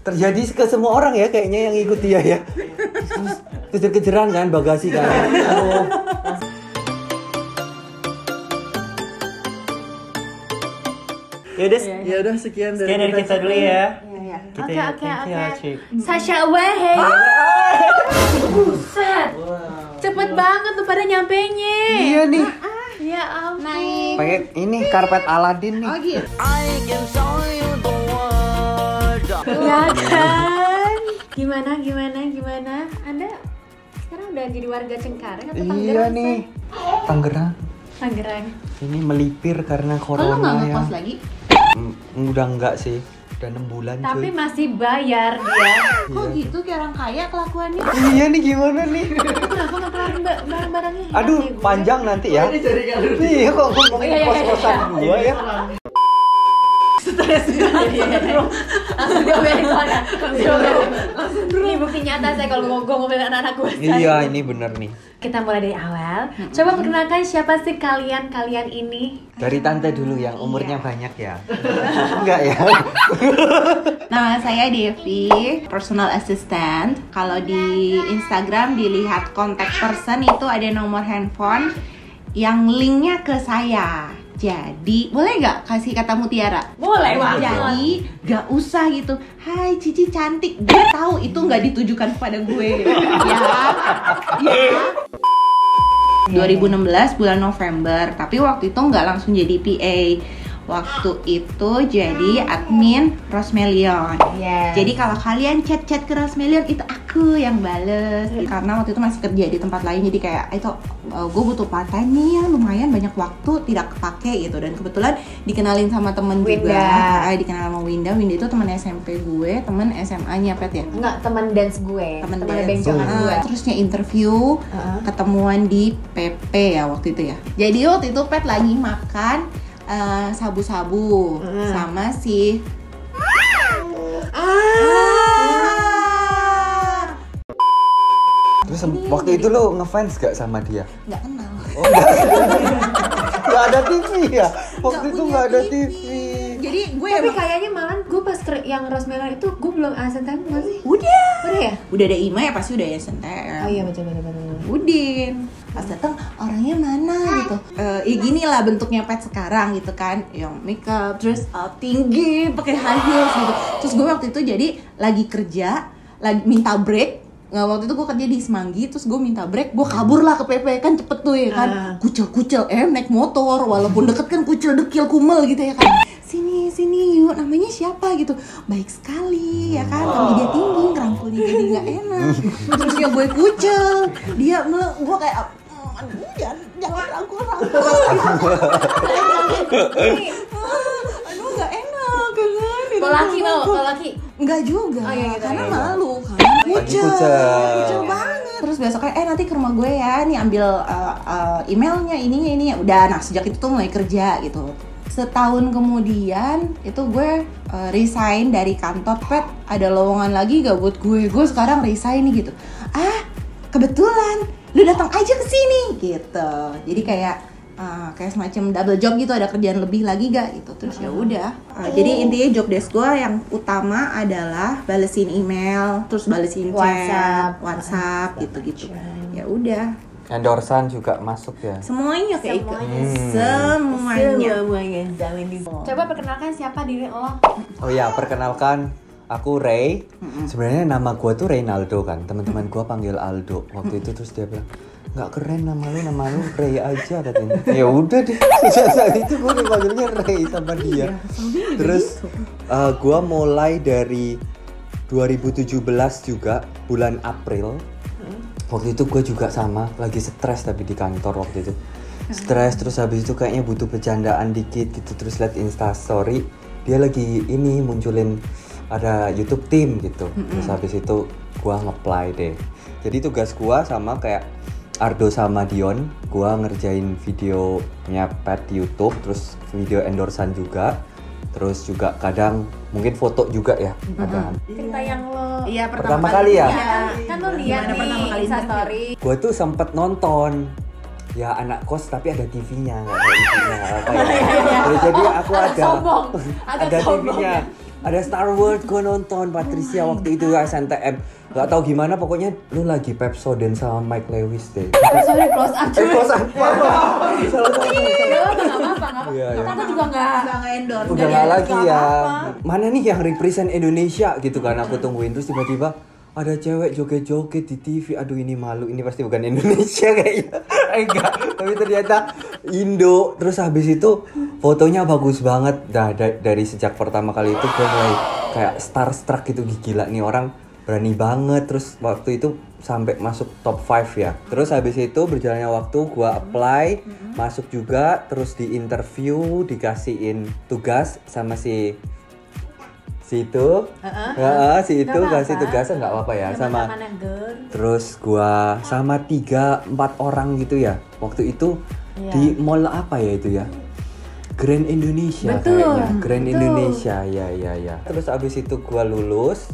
terjadi ke semua orang ya kayaknya yang ikut dia ya. Kejar-kejaran kan bagasi kan. Oh. Ya udah sekian dari kita dulu ya. Oke. Sasha Wehe. Buset. Cepet banget tuh pada nyampenya. Iya nih. Ya ampun. Pakai ini karpet Aladin nih. Oh gitu. Ya kan? Gimana? Anda sekarang udah jadi warga Cengkareng atau Tangerang? Iya nih. Tangerang. Ini melipir karena corona. Lo nggak ya. ngekos lagi? Udah enggak sih. Udah 6 bulan Tapi cuy. masih bayar dia. Kok gitu kayak orang kaya kelakuannya? Iya nih gimana nih? Kenapa nggak keluarin barang-barangnya? Aduh, Hilang deh gue. panjang nanti ya. Iya kok ngomongin kos-kosan gua ya. Langsung diomelin soalnya. Ini bukti nyata saya kalau gue ngomelin anak-anak gue. Iya, ini bener nih. Kita mulai dari awal. Coba perkenalkan siapa sih kalian ini? Dari tante dulu yang umurnya banyak ya. Enggak ya? Nama saya Devi, personal assistant. Kalau di Instagram dilihat contact person itu ada nomor handphone yang linknya ke saya. Jadi boleh nggak kasih kata mutiara? Boleh banget. Jadi nggak usah gitu. Hai Cici cantik. Dia tahu itu nggak ditujukan kepada gue. Ya. 2016 bulan November. Tapi waktu itu nggak langsung jadi PA. Waktu itu jadi admin Rosmelion. Yes. Jadi kalau kalian chat-chat ke Rosmelion itu aku yang bales. Karena waktu itu masih kerja di tempat lain, jadi kayak itu gue butuh part time nih yang lumayan banyak waktu tidak kepake gitu. Dan kebetulan dikenalin sama temen juga. Dikenal sama Winda. Winda itu teman SMP gue, teman SMA-nya Pet ya. Enggak, teman dance gue. Teman benjolan gue. Terusnya interview, ketemuan di PP ya waktu itu ya. Jadi waktu itu Pet lagi makan sabu-sabu sama si Terus waktu itu lo ngefans gak sama dia? nggak kenal. Oh, nggak ada TV ya? Waktu itu nggak ada TV. Jadi gue Tapi emang kayaknya malah gue pas yang Rosmelion itu gue belum ASNTM nggak sih? udah ya? udah ada Ima ya pasti udah SNTM. Oh iya betul. Udin pas datang orangnya mana gitu, gini lah bentuknya Pet sekarang gitu kan, yang makeup terus tinggi pakai high heels gitu. Terus gue waktu itu jadi lagi kerja, lagi minta break. Waktu itu gue kerja di Semanggi, terus gue minta break, gue kabur lah ke PP kan cepet tuh ya kan, kucel naik motor, walaupun deket kan kucel dekil kumel gitu ya kan, sini yuk, namanya siapa gitu, baik sekali ya kan, tapi dia tinggi, ngerangkulnya jadi nggak enak, terus ya gue kucel, dia gue kayak aduh jangan rangkul aduh nggak enak kan. Kalau laki Enggak juga, Oh, iya, gitu, karena iya. malu kan. Kucel banget. Terus besok kayak nanti ke rumah gue ya, nih ambil emailnya, ininya. Udah, nah sejak itu tuh mulai kerja gitu. Setahun kemudian itu gue resign dari kantor Pet. Ada lowongan lagi gak buat gue? Gue sekarang resign nih gitu. Kebetulan lu datang aja ke sini gitu. Jadi kayak semacam double job gitu, ada kerjaan lebih lagi gak gitu. Terus ya udah. Jadi intinya job desk gue yang utama adalah balesin email, terus balesin chat, WhatsApp gitu-gitu. Ya udah. Endorsan juga masuk ya. Semuanya kayak semuanya. Coba perkenalkan siapa diri lo. Oh ya, perkenalkan aku Ray. Sebenarnya nama gue tuh Reynaldo kan. Teman-teman gue panggil Aldo. Waktu itu terus dia bilang, nggak keren nama lu Ray aja katanya. Ya udah deh. Sejak saat itu gue dipanggilnya Ray sama dia. Terus gue mulai dari 2017 juga bulan April. Waktu itu gue juga sama, lagi stres tapi di kantor waktu itu. Stres, terus habis itu kayaknya butuh bercandaan dikit gitu. Terus liat Instastory, dia lagi ini munculin ada YouTube Team gitu. Terus habis itu gue nge-apply deh. Jadi tugas gue sama kayak Ardo sama Dion, gue ngerjain videonya Pet di YouTube, terus video endorsan juga. Terus juga kadang mungkin foto juga ya, kadang. Cerita yang lo Pertama kali ya? kan lo lihat nih Instastory. Gue tuh sempet nonton ya anak kos tapi ada TV-nya, nggak ada TV-nya apa ya. Jadi aku ada Sombong, ada sombong TV-nya. Ada Star Wars gue nonton, Patricia waktu itu SNTM. Gak tau gimana pokoknya lu lagi Pepsodent sama Mike Lewis deh. Sorry, close up cuy. Close up. Salah. Gak apa-apa. Iya. Aku juga gak endorse. Udah gak lagi ya. Mana nih yang represent Indonesia gitu kan, aku tungguin terus tiba-tiba ada cewek joget-joget di TV. Aduh ini malu, ini pasti bukan Indonesia kayaknya. Enggak, tapi ternyata Indo. Terus habis itu fotonya bagus banget. Dari sejak pertama kali itu gue mulai kayak starstruck gitu, gila nih orang berani banget. Terus waktu itu sampai masuk top 5 ya. Terus habis itu berjalannya waktu gue apply, masuk juga, terus di interview, dikasihin tugas sama si itu, si itu kasih tugasnya nggak apa-apa ya, sama terus gua sama 3-4 orang gitu ya waktu itu di mall apa ya itu ya, Grand Indonesia kayaknya, Grand Indonesia ya. Terus abis itu gua lulus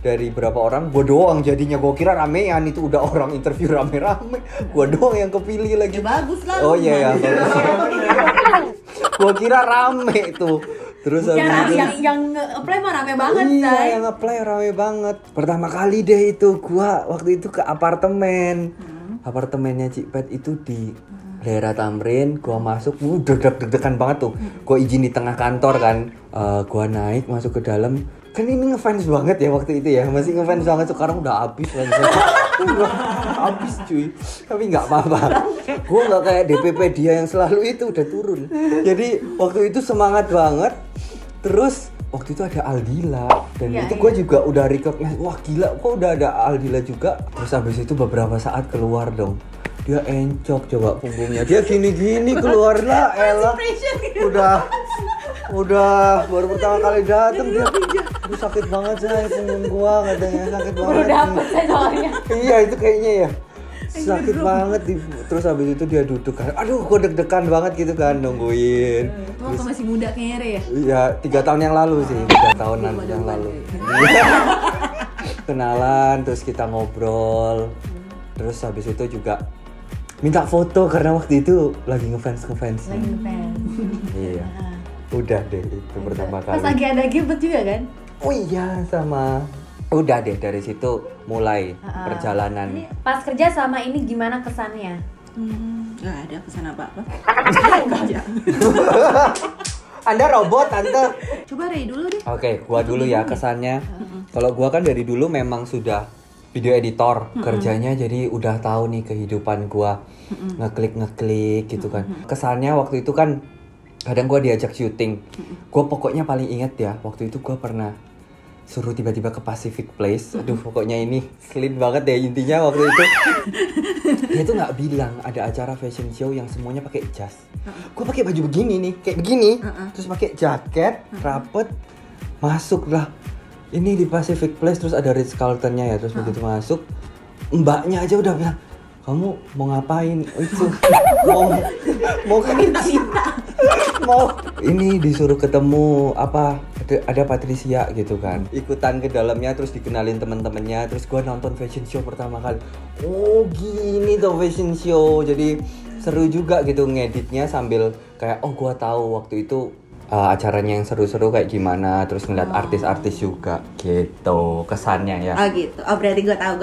dari berapa orang, gua doang jadinya, gua kira ramean itu udah orang interview rame-rame, gua doang yang kepilih lagi. Ya bagus lah. Oh iya ya. Gua kira rame tuh. Terus yang apply mah rame banget, iya, yang apply rame banget. Pertama kali deh itu gua waktu itu ke apartemen. Apartemennya Cikpet itu di daerah Tamrin. Gua masuk, udah deg-degan banget tuh. Gua izin di tengah kantor kan. Gua naik masuk ke dalam. Kan ini ngefans banget ya waktu itu ya. Masih ngefans banget, sekarang udah habis lagi. Habis cuy. Tapi nggak apa-apa. Gue nggak kayak DPP dia yang selalu itu udah turun. Jadi waktu itu semangat banget. Terus waktu itu ada Aldila dan itu gue juga udah recognize, wah gila kok udah ada Aldila juga. Terus habis itu beberapa saat keluar dong, dia encok coba punggungnya, dia gini-gini keluar lah, elah udah baru pertama kali dateng dia, aduh sakit banget saya punggung gua, katanya sakit banget. Baru dapet saya soalnya. Iya itu kayaknya ya. Sakit banget terus habis itu dia duduk kan, aduh gue deg-degan banget gitu kan nungguin. Itu waktu masih muda kayaknya ya? Iya 3 tahun yang lalu sih, 3 tahun yang lalu. Kenalan terus kita ngobrol, terus habis itu juga minta foto karena waktu itu lagi ngefans. Iya, udah deh itu pertama kali. Pas lagi ada Gilbert juga kan? Oh iya sama. Udah deh dari situ mulai perjalanan. Ini pas kerja sama ini gimana kesannya? Gak ada kesan apa-apa. Anda robot tante. Coba Ray dulu deh. Oke, gua dulu ya kesannya. Kalau gua kan dari dulu memang sudah video editor kerjanya, jadi udah tahu nih kehidupan gua ngeklik gitu kan. Kesannya waktu itu kan kadang gua diajak syuting. Gua pokoknya paling inget ya waktu itu gua pernah suruh tiba-tiba ke Pacific Place. Aduh pokoknya ini slim banget deh intinya waktu itu. Dia tuh nggak bilang ada acara fashion show yang semuanya pakai jas. Gue pakai baju begini nih, kayak begini, terus pakai jaket, rapet, masuk lah. Ini di Pacific Place terus ada Ritz Carlton-nya ya, terus begitu masuk, mbaknya aja udah bilang, kamu mau ngapain? Itu mau ini disuruh ketemu apa? Ada Patricia gitu kan, ikutan ke dalamnya terus dikenalin teman-temannya, terus gue nonton fashion show pertama kali. Oh gini tuh fashion show, jadi seru juga gitu ngeditnya sambil kayak gue tahu waktu itu acaranya yang seru-seru kayak gimana, terus ngeliat artis-artis juga gitu kesannya ya. Oh gitu, oh berarti gue tahu.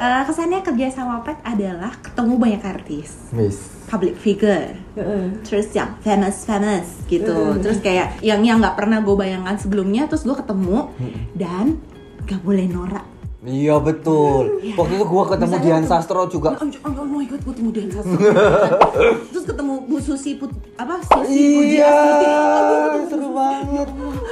Kesannya kerja sama Pet adalah ketemu banyak artis, public figure, terus yang famous gitu, terus kayak yang nggak pernah gue bayangkan sebelumnya, terus gue ketemu dan gak boleh norak. Iya betul. Waktu itu gue ketemu Dian Sastro juga. Oh my god, gue ketemu Dian Sastro. Terus ketemu Bu Susi Pujiastuti. Iya, seru banget.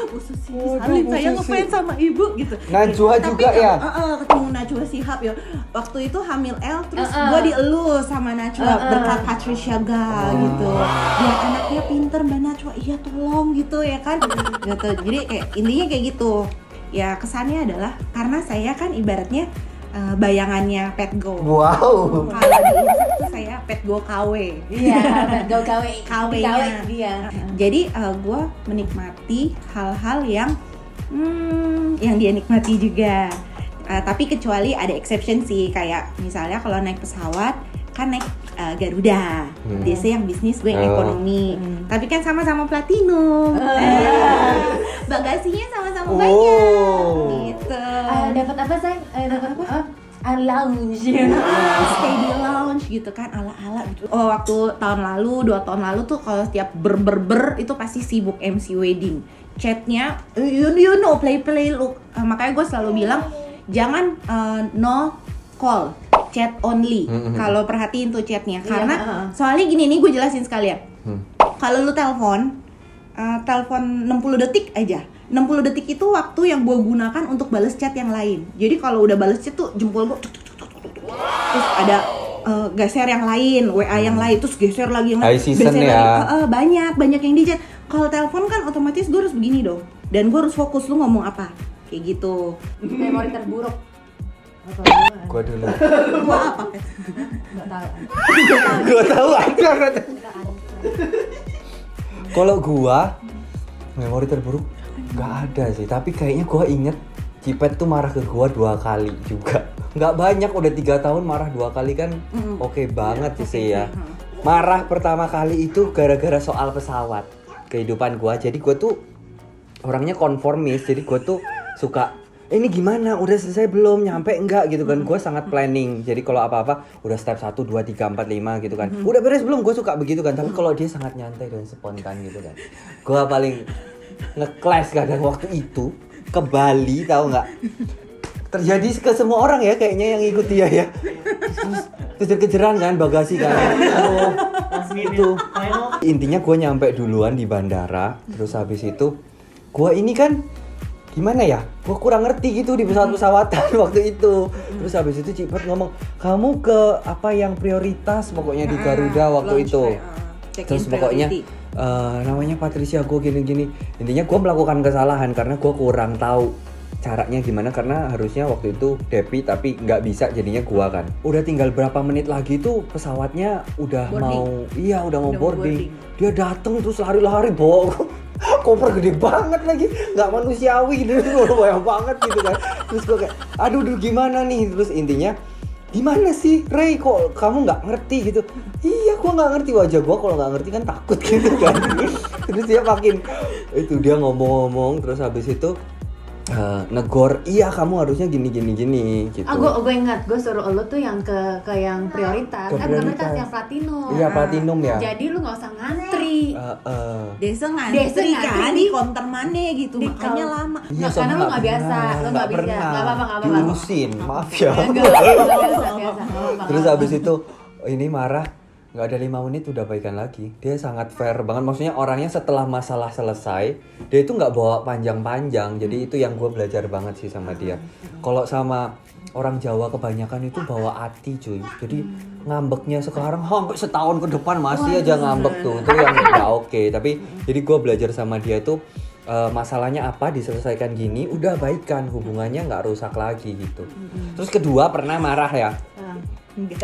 Bu Susi Salim, saya ngefans sama ibu gitu. Najwa juga ya. Ketemu Najwa Shihab ya. Waktu itu hamil L, terus gue dielus sama Najwa berkat Patricia Gal gitu. Biar anaknya pinter Mbak Najwa, iya tolong gitu ya kan. Gitu. Jadi kayak intinya kayak gitu. Ya kesannya adalah karena saya kan ibaratnya bayangannya Petgo. Wow. Kalau di Insta itu saya Petgo KW. Iya, Petgo KW. KW-nya. Iya. Jadi gue menikmati hal-hal yang dia nikmati juga. Tapi kecuali ada exception sih, kayak misalnya kalau naik pesawat kan naik Garuda, DC yang bisnis, gue yang ekonomi. Tapi kan sama-sama platinum. Bagasinya sama-sama banyak. Gitu. Dapat apa, Say? Dapat apa? Lounge. Stay di lounge gitu kan, ala-ala gitu. Oh, waktu tahun lalu, 2 tahun lalu tuh kalau setiap ber itu pasti sibuk MC wedding. Chatnya, you know, play look. Makanya gue selalu bilang, jangan no call, chat only. Kalau perhatiin tuh chatnya, karena soalnya gini nih, gue jelasin sekalian. Kalau lu telepon 60 detik aja. 60 detik itu waktu yang gue gunakan untuk balas chat yang lain. Jadi kalau udah balas chat tuh jempol gue terus ada geser yang lain, WA yang lain, terus geser lagi yang lain. High season ya. Banyak yang di chat. Kalau telepon kan otomatis gue harus begini dong. Dan gue harus fokus lu ngomong apa. Kayak gitu. Memori terburuk. Gua dulu. Gua apa? Enggak tahu. Gua tahu ada. Kalau gua memori terburuk nggak ada sih, tapi kayaknya gua inget Cipet tuh marah ke gua 2 kali juga. Nggak banyak, udah 3 tahun marah 2 kali kan oke banget sih ya. Marah pertama kali itu gara-gara soal pesawat kehidupan gua. Jadi gua tuh orangnya konformis, jadi gua tuh suka ini gimana, udah selesai belum, nyampe enggak gitu kan. Gue sangat planning, jadi kalau apa-apa udah step 1, 2, 3, 4, 5 gitu kan. Udah beres belum, gue suka begitu kan. Tapi kalau dia sangat nyantai dan spontan gitu kan, gue paling nge-clash kadang waktu itu ke Bali, tahu nggak? Terjadi ke semua orang ya kayaknya yang ikut dia ya. Terus kejar-kejaran kan, bagasi kan. Itu intinya gue nyampe duluan di bandara. Terus habis itu gue ini kan gimana ya, gue kurang ngerti gitu di pesawat-pesawatan waktu itu. Terus habis itu Cipet ngomong, kamu ke apa yang prioritas pokoknya di Garuda waktu itu. Terus pokoknya namanya Patricia, gue gini-gini. Intinya gue melakukan kesalahan karena gue kurang tahu caranya gimana, karena harusnya waktu itu Depi tapi nggak bisa, jadinya gue kan. Udah tinggal berapa menit lagi tuh pesawatnya udah mau boarding. Dia dateng terus lari-lari bawa koper gede banget lagi, nggak manusiawi gitu, banyak banget gitu kan. Terus gue kayak, aduh gimana nih. Terus intinya, gimana sih Ray, kok kamu nggak ngerti gitu? Iya, gue nggak ngerti, wajah gue kalau nggak ngerti kan takut gitu kan. Terus dia makin itu, dia ngomong-ngomong, terus habis itu negor, iya kamu harusnya gini gitu. Gue ingat, gue suruh lo tuh yang ke yang prioritas. Bukan prioritas, yang platinum. Iya, platinum ya. Jadi lu nggak usah ngantri. Desa ngantri kan di counter mana gitu, makanya lama. Iya, karena lu nggak biasa, lu nggak bisa. Nggak apa-apa. Diurusin, maaf ya. Nggak biasa. Terus habis itu ini marah. Nggak ada 5 menit udah baikan lagi. Dia sangat fair banget, maksudnya orangnya setelah masalah selesai dia itu nggak bawa panjang-panjang. Jadi itu yang gue belajar banget sih sama dia. Kalau sama orang Jawa kebanyakan itu bawa hati cuy, jadi ngambeknya sekarang sampai setahun ke depan masih aja ngambek tuh. Itu yang nggak oke. Tapi jadi gue belajar sama dia itu masalahnya apa diselesaikan gini, udah baikan, hubungannya nggak rusak lagi gitu. Terus kedua pernah marah ya.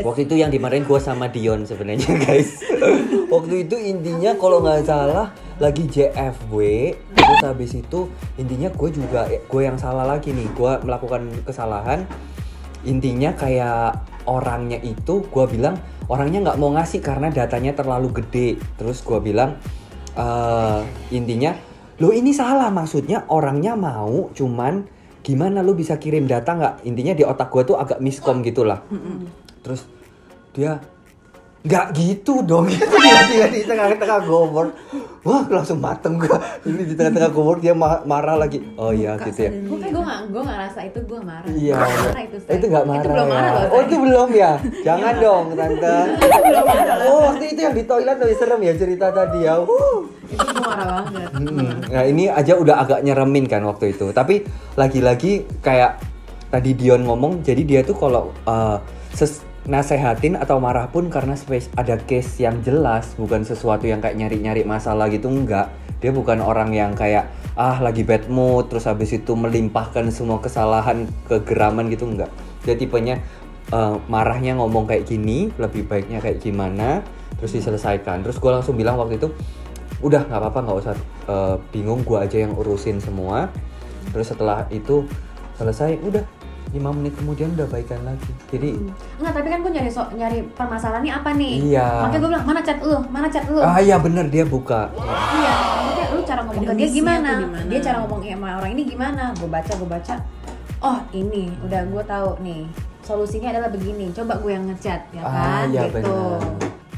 Waktu itu yang dimarahin gue sama Dion sebenarnya guys. Waktu itu intinya kalau nggak salah lagi JFW. Terus habis itu intinya gue yang salah lagi nih. Gue melakukan kesalahan. Intinya kayak orangnya itu gue bilang orangnya nggak mau ngasih karena datanya terlalu gede. Terus gue bilang intinya lo ini salah, maksudnya orangnya mau, cuman gimana lo bisa kirim data nggak? Intinya di otak gue tuh agak miskom gitulah. Terus dia nggak gitu dong, gitu dia di tengah-tengah gomor. Wah, langsung mateng gua. Ini di tengah-tengah gomor dia marah lagi. Oh iya gitu ya. Gue nggak ngerasa itu gue marah. Iya. Marah itu nggak marah. Itu belum marah ya. loh. Oh itu belum ya. Jangan dong tante. Oh waktu itu yang di toilet lebih serem ya cerita tadi ya. Itu gue marah banget. Nah ini aja udah agak nyeremin kan waktu itu. Tapi lagi-lagi kayak tadi Dion ngomong, jadi dia tuh kalau nasehatin atau marah pun karena ada case yang jelas, bukan sesuatu yang kayak nyari-nyari masalah gitu, enggak. Dia bukan orang yang kayak lagi bad mood terus habis itu melimpahkan semua kesalahan kegeraman gitu, enggak. Dia tipenya marahnya ngomong kayak gini, lebih baiknya kayak gimana, terus diselesaikan. Terus gue langsung bilang waktu itu, udah nggak apa-apa, nggak usah bingung, gue aja yang urusin semua. Terus setelah itu selesai, udah 5 menit kemudian udah baikan lagi. Jadi Enggak, tapi kan gue nyari permasalahannya apa nih. Iya. Makanya gue bilang, mana chat lu? iya bener, dia buka. Iya, maksudnya lu cara ngomong Ada ke dia missnya gimana? tuh di mana? Dia cara ngomong sama orang ini gimana? Gue baca. Oh ini, udah gue tahu nih. Solusinya adalah begini. Coba gue yang ngechat, ya kan? Iya Gitu. bener.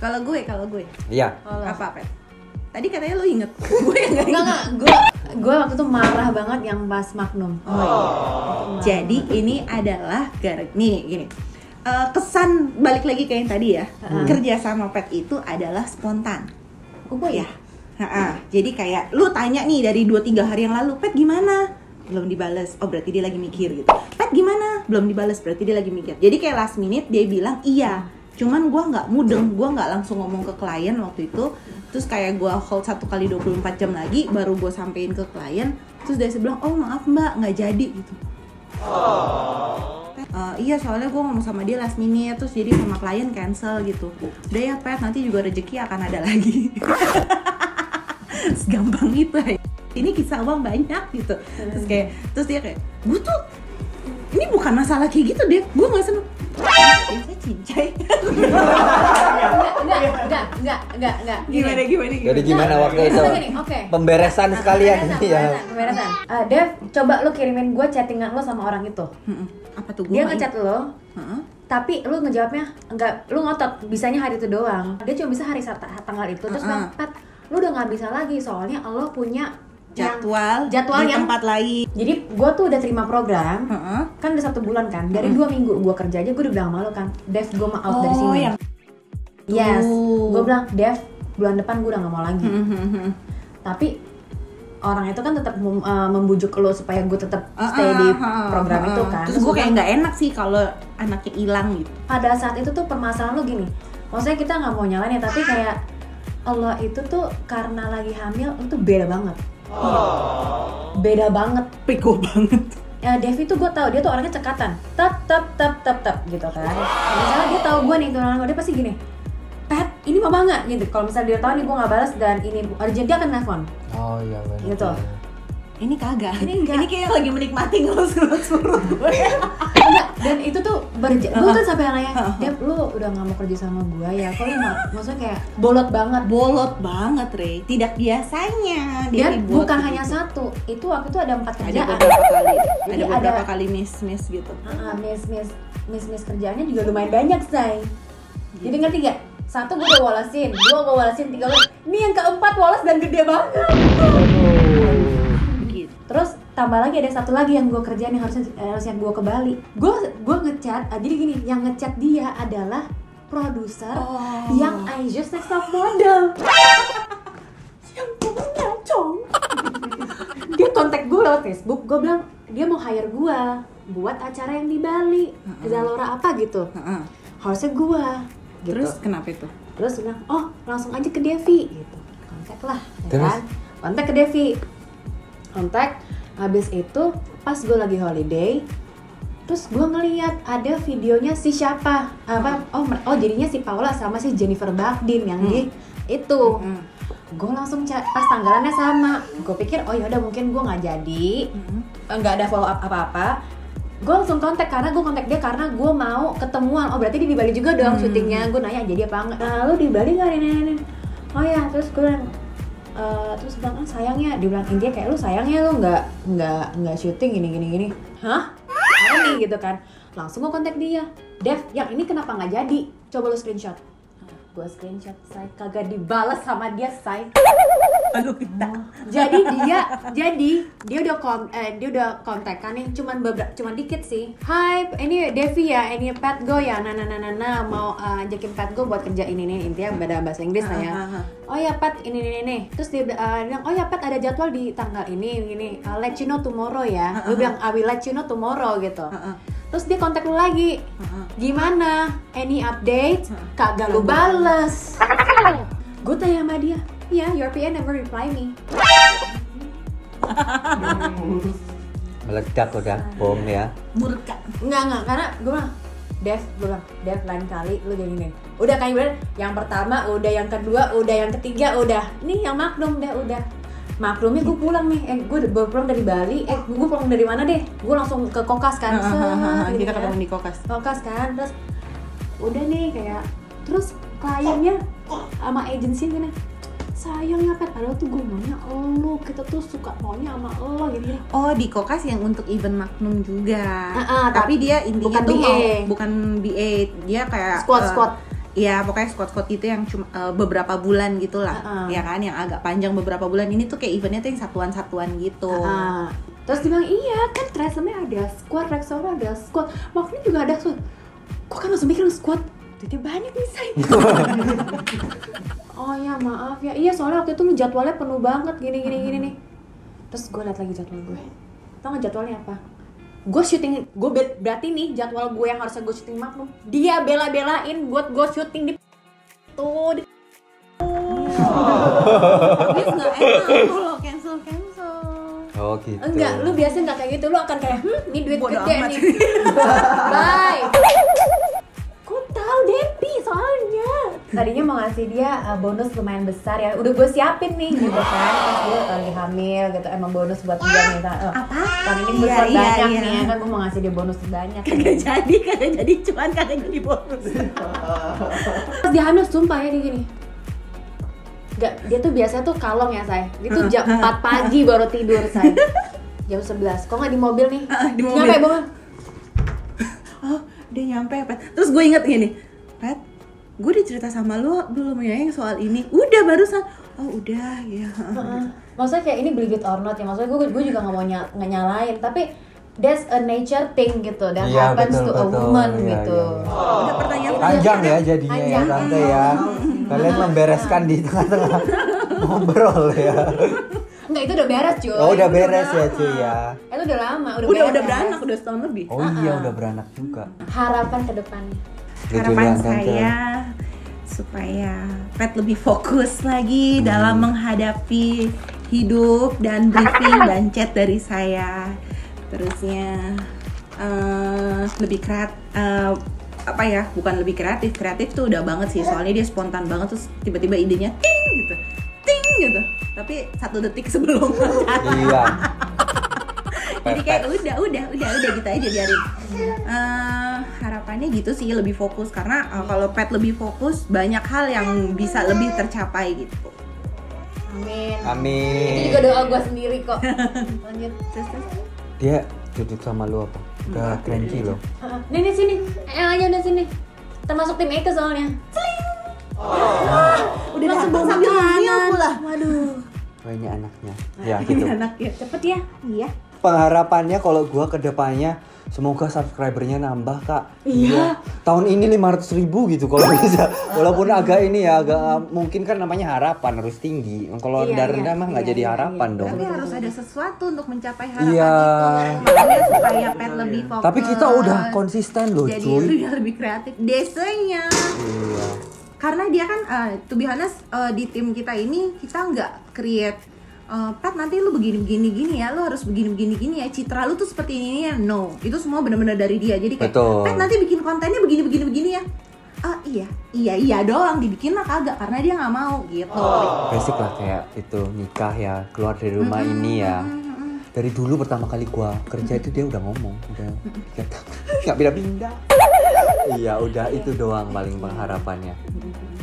Kalau gue Iya. apa Pet? Tadi katanya lu inget, gue yang nggak inget. Enggak. Gue waktu itu marah banget yang pas Magnum. Jadi ini adalah nih gini. Kesan balik lagi ke yang tadi ya. Kerja sama Pet itu adalah spontan. Oh ya. Jadi kayak lu tanya nih dari 2-3 hari yang lalu, Pet gimana? Belum dibales. Oh berarti dia lagi mikir gitu. Pet gimana? Belum dibales, berarti dia lagi mikir. Jadi kayak last minute dia bilang iya. Cuman gue nggak mudeng, gue nggak langsung ngomong ke klien waktu itu. Terus kayak gue hold 1 kali 24 jam lagi, baru gue sampein ke klien. Terus dia bilang, oh maaf mbak, nggak jadi gitu. Iya soalnya gue ngomong sama dia last minute, terus jadi sama klien cancel gitu. Udah ya Pet, nanti juga rezeki akan ada lagi. Segampang itu ya. Ini kisah abang banyak gitu. Terus dia kayak, gue tuh ini bukan masalah kayak gitu deh, gue nggak seneng. Saya cincai. Enggak. Gimana? Jadi gimana waktu itu? Gini, oke. Pemberesan sekalian. Pemberesan. Dev, coba lu kirimin gue chattingan lo sama orang itu. Apa tuh? Dia ngechat lo, tapi lu ngejawabnya enggak, lu ngotot bisanya hari itu doang. Dia cuma bisa hari tanggal itu. Terus bilang, Pat, lu udah nggak bisa lagi soalnya lo punya jadwal di yang tempat lain. Jadi gue tuh udah terima program, kan udah 1 bulan kan. Dari 2 minggu gue kerja aja, gue udah bilang sama lo kan, Dev, gue mau out dari sini. Yes, gue bilang, Dev, bulan depan gue udah nggak mau lagi. Tapi orang itu kan tetap membujuk lo supaya gue tetap stay di program itu kan. Terus gue kayak nggak enak sih kalau anaknya hilang gitu. Pada saat itu tuh permasalahan lo gini, maksudnya kita nggak mau nyalain ya, tapi kayak Allah itu tuh karena lagi hamil itu beda banget. Beda banget, Peko banget. ya Devi tuh gue tahu dia tuh orangnya cekatan, tap gitu kan. Misalnya dia tahu gue nih tunangan gue, dia pasti gini, Pat, ini mama nggak gitu. Kalau misalnya dia tahu nih gue nggak balas dan ini urgent, dia akan nelfon. Oh iya benar. Gitu. Ini kagak. Ini enggak. Ini kayak lagi menikmati ngelus-ngelus perut gue. Enggak, dan itu tuh gue kan sampai nanya, Dev, lu udah nggak mau kerja sama gue ya? Kok lu maksudnya kayak bolot banget, Rey. Tidak biasanya. Dan bukan hanya satu, itu waktu itu ada 4 kerjaan. Ada beberapa kali miss gitu. Miss kerjaannya juga lumayan banyak, say. Jadi ngerti gak? 1 gue udah walasin, 2 gue walasin, 3 gue. Ini yang keempat walas dan gede banget. Gitu. Terus tambah lagi ada 1 lagi yang gue kerjain yang harusnya gue ke Bali. Gue ngechat, jadi gini, yang ngechat dia adalah produser yang I Just Next Top Model. Yang gue nyacong. Dia kontak gue lewat Facebook, gue bilang dia mau hire gue buat acara yang di Bali, Zalora apa gitu. Harusnya gue. Gitu. Terus kenapa itu? Terus dia bilang, oh langsung aja ke Devi gitu. Kontak lah, ya Terus? kan? Kontak ke Devi. Habis itu pas gue lagi holiday, terus gue ngeliat ada videonya si siapa? Oh jadinya si Paula sama si Jennifer Bagdin yang di itu. Gue langsung pas tanggalannya sama. Gue pikir oh yaudah mungkin gue nggak jadi, nggak ada follow up apa-apa. Gue langsung kontak karena gue kontak dia karena gue mau ketemuan. Oh berarti dia di Bali juga dong syutingnya. Gue nanya jadi apa enggak? Nah lu di Bali nggak ini? Oh ya, terus gue bilang, terus bilang sayangnya, dia bilang intinya kayak lu sayangnya lu nggak syuting gini. Hah? Apa nih gitu kan? Langsung gue kontak dia. Dev, yang ini kenapa nggak jadi? Coba lu screenshot. Gue screenshot, say kagak dibalas sama dia, say. Aduh kita. Jadi dia udah kontekan nih, cuman dikit sih. Hai, ini Devi ya, ini Pat Go ya, nah mau ajakin Pat Go buat kerja ini nih, intinya beda bahasa Inggris lah ya. Oh ya Pat, ini. Terus dia bilang, oh ya Pat ada jadwal di tanggal ini. I'll let you know tomorrow ya. Gue bilang I will let you know tomorrow gitu. Terus dia kontak lu lagi, gimana? Any update? Kagak lu bales. Gue tanya sama dia, yeah, your PA never reply me. Meledak udah, bom ya. Murka. Enggak, karena gue bilang, Dev, lain kali lu jadi gini. Udah kayak bener, yang pertama, udah yang kedua, udah yang ketiga, udah. Nih yang Magnum udah. Maklumnya gue pulang nih, gue baru pulang dari Bali, gue pulang dari mana deh? Gue langsung ke Kokas kan, kita ketemu di Kokas kan, terus udah nih kayak, terus kliennya sama agensi gini, sayang ya Pet, padahal tuh gue maunya lo, kita tuh suka maunya sama lo gitu. Oh di Kokas yang untuk event Magnum juga, tapi dia intinya bukan tuh BA. Bukan BA, dia kayak Squad. Iya pokoknya squad itu yang cuma beberapa bulan gitulah, ya kan, yang agak panjang beberapa bulan. Ini tuh kayak eventnya tuh yang satuan-satuan gitu. Terus dia bilang iya kan Tresemme ada squad, Rexona ada squad, Magnum juga ada squad. Kok kan langsung mikir squad, duitnya banyak nih say. Oh ya maaf ya, iya soalnya waktu itu lu jadwalnya penuh banget gini nih. Terus gue liat lagi jadwal gue, tau gak jadwalnya apa? Gue syuting, berarti nih jadwal gue yang harusnya gue syuting Magnum, dia bela-belain buat gue syuting di tuh di Tapi nggak enak kalau cancel. Oh gitu. enggak, lu biasa nggak kayak gitu, lu akan kayak ini duit Bodo gede amat. nih. Bye. Gue tahu Depi soalnya tadinya mau ngasih dia bonus lumayan besar ya, udah gue siapin nih gitu kan, pas dia lagi hamil gitu, emang bonus buat dia nih kan ini besar banyak nih ya kan, gue mau ngasih dia bonus banyak. Kagak jadi cuman kagak jadi bonus. Pas dia hamil sumpah ya dia gini, nggak, dia tuh biasanya tuh kalong ya say, dia tuh jam 4 pagi baru tidur say, jam 11, kok nggak di mobil nih, Di mobil. nyampe banget. Oh dia nyampe Pet, terus gue inget gini, Pet, gue udah cerita sama lo belum ya yang soal ini? Udah barusan. Oh udah ya. Maksudnya kayak ini believe it or not ya, maksudnya gue juga nggak mau nyalain, tapi that's a nature thing gitu, that Iya, happens to a betul. woman Iya, gitu. iya. Udah pertanyaan Panjang ya jadinya ya Panjang. tante ya. Kalian membereskan di tengah-tengah ngobrol ya. Enggak, itu udah beres cuy. Oh udah beres ya cuy ya. Itu udah lama, udah udah beres. beranak, udah setahun lebih. Oh iya udah beranak juga. Harapan ke depannya. Harapan Julian, tante. saya supaya Pet lebih fokus lagi dalam menghadapi hidup dan briefing dan chat dari saya. Terusnya lebih apa ya, bukan lebih kreatif tuh udah banget sih, soalnya dia spontan banget, terus tiba-tiba idenya ting gitu, tapi 1 detik sebelum Iya. jadi kayak udah gitu aja biarin. Harapannya gitu sih, lebih fokus, karena kalau Pet lebih fokus banyak hal yang bisa lebih tercapai gitu. Amin. Amin. Itu juga doa gue sendiri kok. Lanjut. Dia duduk sama lu apa? Udah crunchy loh. Nih sini. Aja udah sini. Termasuk tim Eke soalnya. Udah Langsung datang bawa sambil makanan. review pula. Waduh. Oh ini anaknya. Ya gitu. Anak ya. Cepet ya. Iya. Pengharapannya kalau gua ke depannya semoga subscribernya nambah kak. Iya. Tahun ini 500.000 gitu kalau bisa. Walaupun agak ini ya agak mungkin kan namanya harapan harus tinggi. Kalau Iya, rendah-rendah mah nggak jadi harapan dong. Tapi harus ada sesuatu untuk mencapai harapan Iya. itu. Makanya supaya Pet lebih fokus. Tapi kita udah konsisten loh jadi cuy. dia lebih kreatif. Desanya. Iya. Karena dia kan, to be honest, di tim kita ini kita nggak create Pat nanti lu begini ya, lu harus begini ya, citra lu tuh seperti ini ya. No, itu semua benar-benar dari dia. Jadi kayak Betul. Pat nanti bikin kontennya begini ya. Iya doang dibikin mah kagak, karena dia nggak mau gitu. Basic lah kayak itu nikah ya, keluar dari rumah ini ya. Dari dulu pertama kali gua kerja itu dia udah ngomong, udah kata nggak pindah-pindah. Iya udah itu doang paling pengharapannya.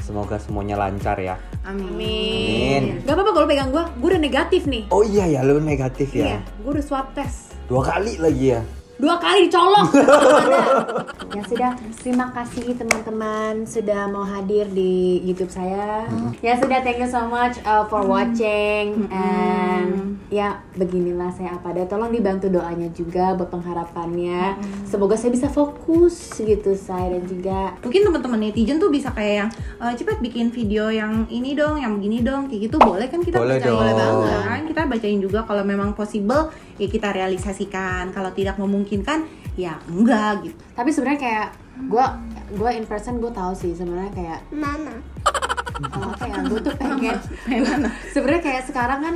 Semoga semuanya lancar ya. Amin. Gak apa-apa kalau pegang gue udah negatif nih. Oh iya ya lu negatif Iya, ya. gue udah swab test 2 kali lagi ya. 2 kali dicolok. Ya sudah, terima kasih teman-teman sudah mau hadir di YouTube saya. Ya sudah, thank you so much for watching. And ya beginilah saya apa ada. Tolong dibantu doanya juga buat pengharapannya. Semoga saya bisa fokus gitu saya, dan juga Mungkin teman-teman netizen tuh bisa kayak yang cepet bikin video yang ini dong, yang begini dong, kayak gitu boleh kan, kita Boleh bacain dong. banget kan, kita bacain juga kalau memang possible ya kita realisasikan, kalau tidak memungkinkan ya enggak gitu. tapi sebenarnya kayak gue in person gue tahu sih sebenarnya kayak Kayak gue tuh pengen sebenarnya kayak sekarang kan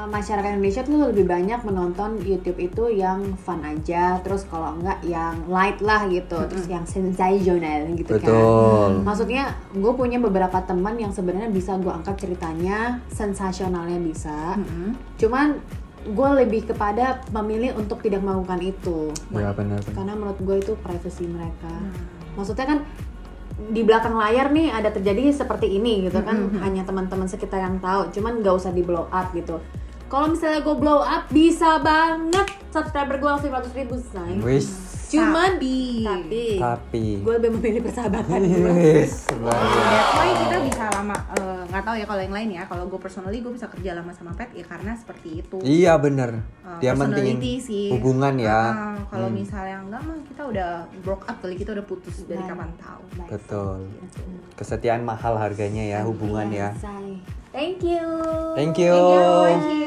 masyarakat Indonesia tuh lebih banyak menonton YouTube itu yang fun aja, terus kalau enggak yang light lah gitu, terus yang sensasional gitu Betul. kan. Maksudnya gue punya beberapa teman yang sebenarnya bisa gue angkat ceritanya, sensasionalnya bisa, cuman gue lebih kepada memilih untuk tidak melakukan itu. Ya benar. Karena menurut gue itu privasi mereka. Maksudnya kan di belakang layar nih ada terjadi seperti ini gitu kan, hanya teman-teman sekitar yang tahu, cuman nggak usah di blow up gitu. Kalau misalnya gue blow up bisa banget subscriber gue 500.000 say. Wis. Cuman Tapi gue lebih memilih persahabatan gue. Wis. That's why kita bisa lama, nggak tahu ya kalau yang lain ya. Kalau gue personally gue bisa kerja lama sama Pet ya karena seperti itu. Iya bener. Dia mentingin Personality sih. hubungan ya. Kalau misalnya enggak mah kita udah broke up kali, kita udah putus dari kapan tahu. Betul. Kesetiaan mahal harganya ya, hubungan ya. Say. Thank you. Thank you. Thank you.